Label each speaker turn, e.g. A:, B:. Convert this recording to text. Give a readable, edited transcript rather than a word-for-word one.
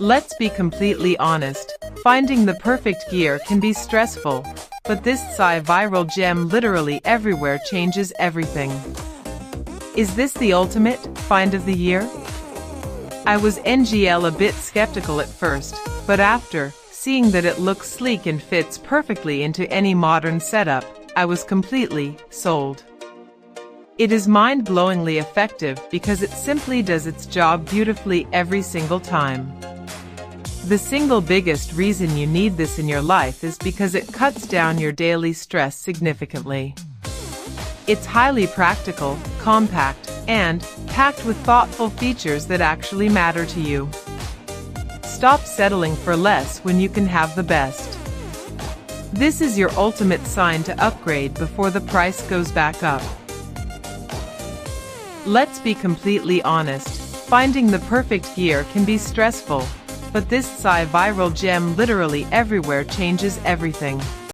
A: Let's be completely honest, finding the perfect gear can be stressful, but this viral gem literally everywhere changes everything. Is this the ultimate find of the year? I was a bit skeptical at first, but after seeing that it looks sleek and fits perfectly into any modern setup, I was completely sold. It is mind-blowingly effective because it simply does its job beautifully every single time. The single biggest reason you need this in your life is because it cuts down your daily stress significantly. It's highly practical, compact, and packed with thoughtful features that actually matter to you. Stop settling for less when you can have the best. This is your ultimate sign to upgrade before the price goes back up. Let's be completely honest, finding the perfect gear can be stressful, but this viral gem literally everywhere changes everything.